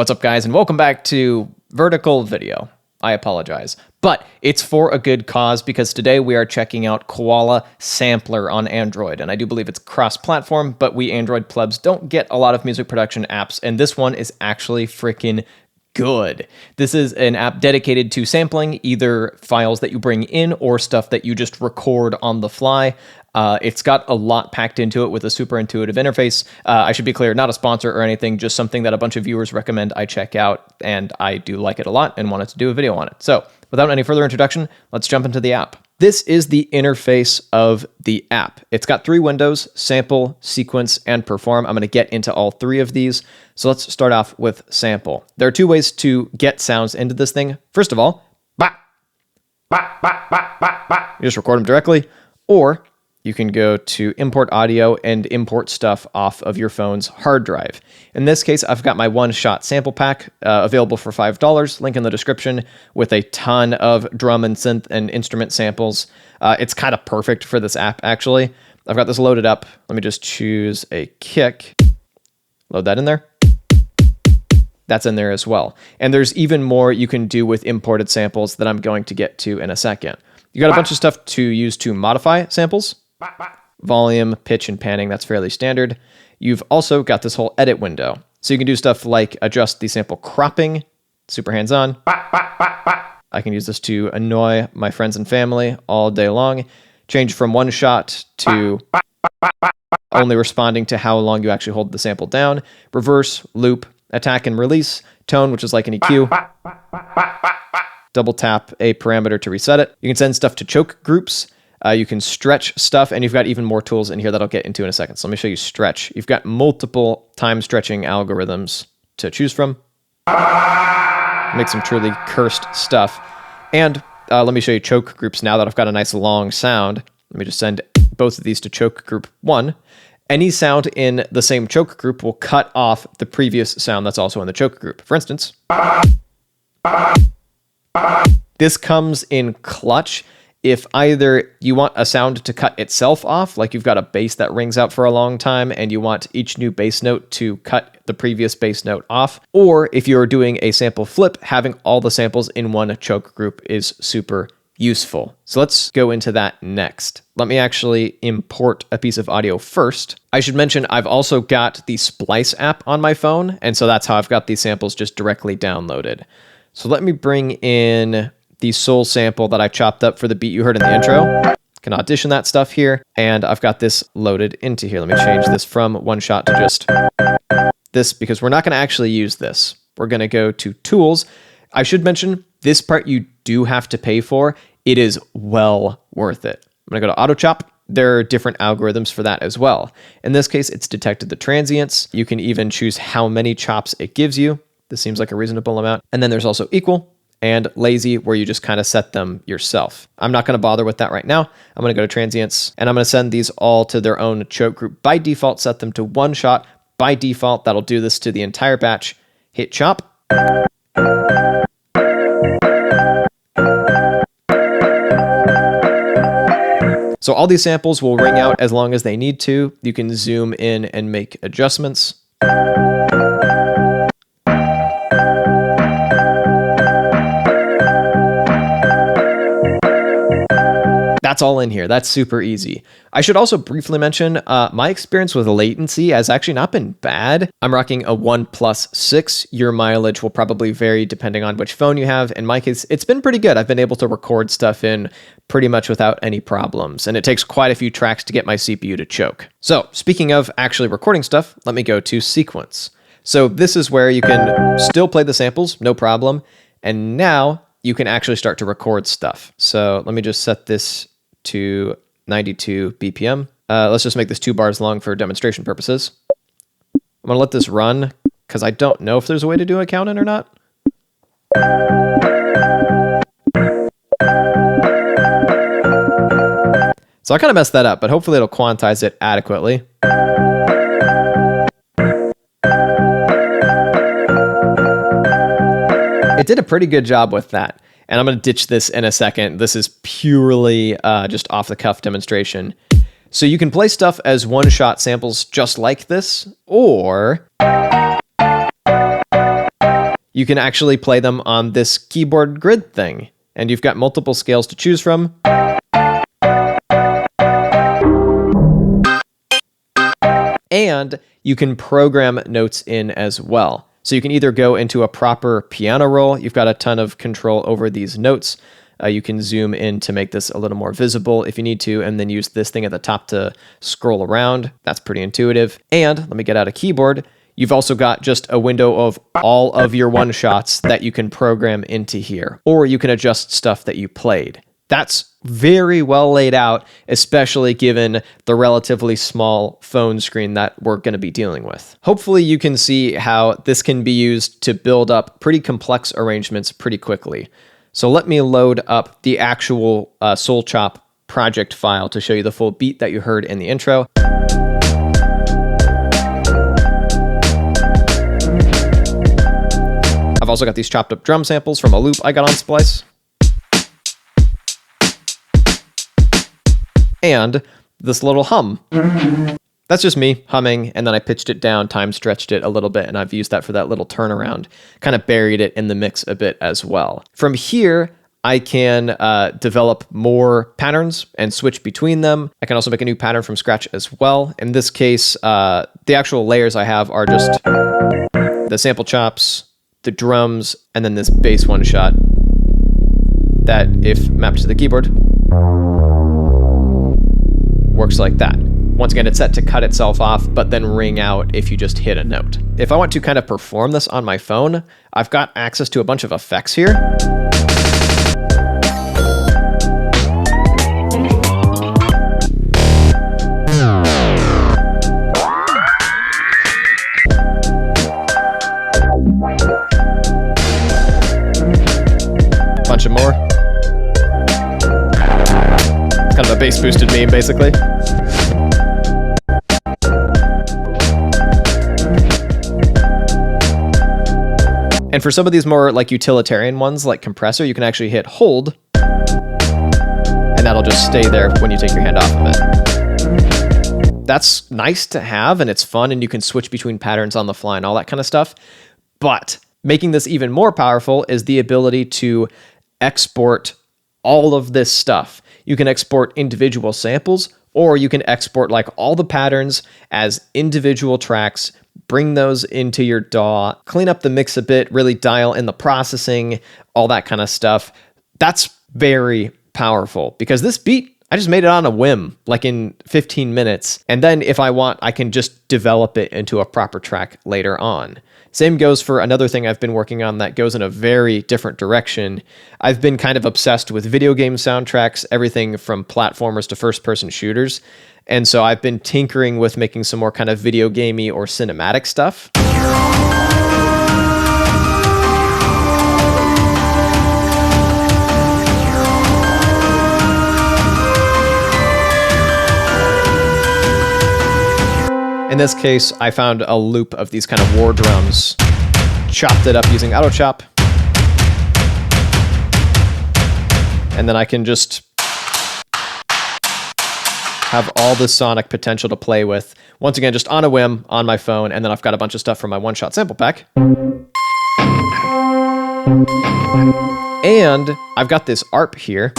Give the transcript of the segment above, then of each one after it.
What's up, guys, and welcome back to Vertical Video. I apologize, but it's for a good cause because today we are checking out Koala Sampler on Android, and I do believe it's cross-platform, but we Android plebs don't get a lot of music production apps, and this one is actually freaking good. This is an app dedicated to sampling either files that you bring in or stuff that you just record on the fly. It's got a lot packed into it with a super intuitive interface. I should be clear, not a sponsor or anything, just something that a bunch of viewers recommend I check out, and I do like it a lot and wanted to do a video on it. So without any further introduction, let's jump into the app. This is the interface of the app. It's got three windows: sample, sequence, and perform. I'm going to get into all three of these. So let's start off with sample. There are two ways to get sounds into this thing. First of all, you just record them directly, or you can go to import audio and import stuff off of your phone's hard drive. In this case, I've got my one-shot sample pack available for $5, link in the description, with a ton of drum and synth and instrument samples. It's kind of perfect for this app, actually. I've got this loaded up. Let me just choose a kick. Load that in there. That's in there as well. And there's even more you can do with imported samples that I'm going to get to in a second. You got a bunch of stuff to use to modify samples. Volume, pitch, and panning, that's fairly standard. You've also got this whole edit window. So you can do stuff like adjust the sample cropping, super hands-on. I can use this to annoy my friends and family all day long. Change from one shot to only responding to how long you actually hold the sample down. Reverse, loop, attack and release, tone, which is like an EQ. Double tap a parameter to reset it. You can send stuff to choke groups. You can stretch stuff, and you've got even more tools in here that I'll get into in a second. So let me show you stretch. You've got multiple time stretching algorithms to choose from. Make some truly cursed stuff. And let me show you choke groups now that I've got a nice long sound. Let me just send both of these to choke group 1. Any sound in the same choke group will cut off the previous sound that's also in the choke group. For instance, this comes in clutch if either you want a sound to cut itself off, like you've got a bass that rings out for a long time and you want each new bass note to cut the previous bass note off, or if you're doing a sample flip, having all the samples in one choke group is super useful. So let's go into that next. Let me actually import a piece of audio first. I should mention I've also got the Splice app on my phone, and so that's how I've got these samples just directly downloaded. So let me bring in the soul sample that I chopped up for the beat you heard in the intro. Can audition that stuff here, and I've got this loaded into here. Let me change this from one shot to just this, because we're not going to actually use this. We're going to go to tools. I should mention this part you do have to pay for. It is well worth it. I'm going to go to auto chop. There are different algorithms for that as well. In this case, it's detected the transients. You can even choose how many chops it gives you. This seems like a reasonable amount. And then there's also equal and lazy, where you just kind of set them yourself. I'm not going to bother with that right now. I'm going to go to transients, and I'm going to send these all to their own choke group. By default, set them to one shot. By default, that'll do this to the entire batch. Hit chop. So all these samples will ring out as long as they need to. You can zoom in and make adjustments. That's all in here. That's super easy. I should also briefly mention my experience with latency has actually not been bad. I'm rocking a OnePlus 6. Your mileage will probably vary depending on which phone you have. In my case, it's been pretty good. I've been able to record stuff in pretty much without any problems, and it takes quite a few tracks to get my CPU to choke. So speaking of actually recording stuff, let me go to sequence. So this is where you can still play the samples, no problem. And now you can actually start to record stuff. So let me just set this to 92 BPM. Let's just make this 2 bars long for demonstration purposes. I'm gonna let this run because I don't know if there's a way to do a count in or not. So I kind of messed that up, but hopefully it'll quantize it adequately. It did a pretty good job with that. And I'm going to ditch this in a second. This is purely just off-the-cuff demonstration. So you can play stuff as one-shot samples just like this, or You can actually play them on this keyboard grid thing, and you've got multiple scales to choose from. And you can program notes in as well. So you can either go into a proper piano roll. You've got a ton of control over these notes. You can zoom in to make this a little more visible if you need to, and then use this thing at the top to scroll around. That's pretty intuitive. And let me get out a keyboard. You've also got just a window of all of your one-shots that you can program into here, or you can adjust stuff that you played. That's very well laid out, especially given the relatively small phone screen that we're going to be dealing with. Hopefully you can see how this can be used to build up pretty complex arrangements pretty quickly. So let me load up the actual SoulChop project file to show you the full beat that you heard in the intro. I've also got these chopped up drum samples from a loop I got on Splice. And this little hum. That's just me humming, and then I pitched it down, time stretched it a little bit, and I've used that for that little turnaround. Kind of buried it in the mix a bit as well. From here, I can develop more patterns and switch between them. I can also make a new pattern from scratch as well. In this case, the actual layers I have are just the sample chops, the drums, and then this bass one shot that, if mapped to the keyboard, works like that. Once again, it's set to cut itself off, but then ring out if you just hit a note. If I want to kind of perform this on my phone, I've got access to a bunch of effects here. Bunch of more. It's kind of a bass boosted meme, basically. And for some of these more like utilitarian ones, like compressor, you can actually hit hold, and that'll just stay there when you take your hand off of it. That's nice to have, and it's fun, and you can switch between patterns on the fly and all that kind of stuff. But making this even more powerful is the ability to export all of this stuff. You can export individual samples, or you can export like all the patterns as individual tracks, bring those into your DAW, clean up the mix a bit, really dial in the processing, all that kind of stuff. That's very powerful because this beat, I just made it on a whim, like in 15 minutes. And then if I want, I can just develop it into a proper track later on. Same goes for another thing I've been working on that goes in a very different direction. I've been kind of obsessed with video game soundtracks, everything from platformers to first-person shooters. And so I've been tinkering with making some more kind of video gamey or cinematic stuff. In this case, I found a loop of these kind of war drums, chopped it up using auto chop, and then I can just have all the sonic potential to play with. Once again, just on a whim on my phone, and then I've got a bunch of stuff from my one-shot sample pack. And I've got this ARP here.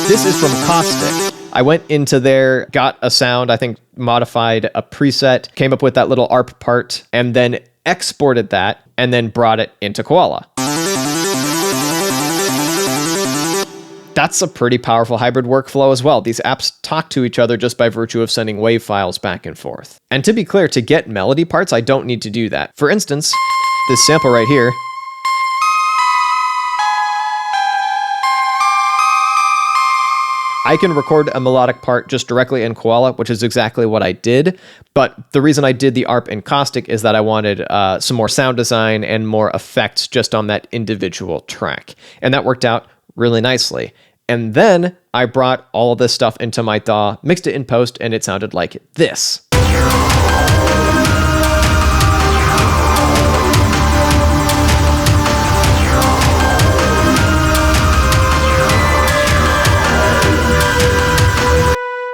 This is from Caustic. I went into there, got a sound, I think modified a preset, came up with that little ARP part, and then exported that, and then brought it into Koala. That's a pretty powerful hybrid workflow as well. These apps talk to each other just by virtue of sending WAV files back and forth. And to be clear, to get melody parts, I don't need to do that. For instance, this sample right here, I can record a melodic part just directly in Koala, which is exactly what I did. But the reason I did the ARP in Caustic is that I wanted some more sound design and more effects just on that individual track. And that worked out really nicely. And then I brought all of this stuff into my DAW, mixed it in post, and it sounded like this.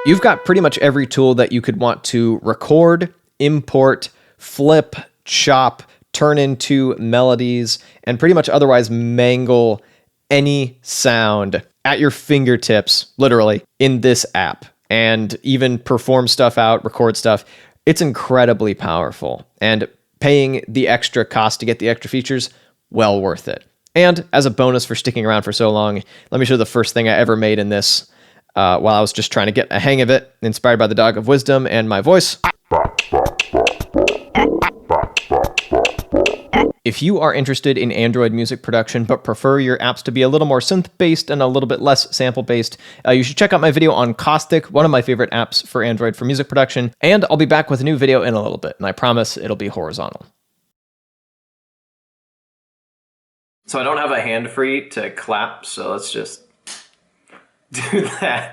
You've got pretty much every tool that you could want to record, import, flip, chop, turn into melodies, and pretty much otherwise mangle any sound at your fingertips, literally, in this app, and even perform stuff out, record stuff. It's incredibly powerful, and paying the extra cost to get the extra features, well worth it. And as a bonus for sticking around for so long, let me show you the first thing I ever made in this while I was just trying to get a hang of it, inspired by the Dog of Wisdom and my voice. If you are interested in Android music production but prefer your apps to be a little more synth-based and a little bit less sample-based, you should check out my video on Caustic, one of my favorite apps for Android for music production, and I'll be back with a new video in a little bit, and I promise it'll be horizontal. So I don't have a hand free to clap, so let's just do that.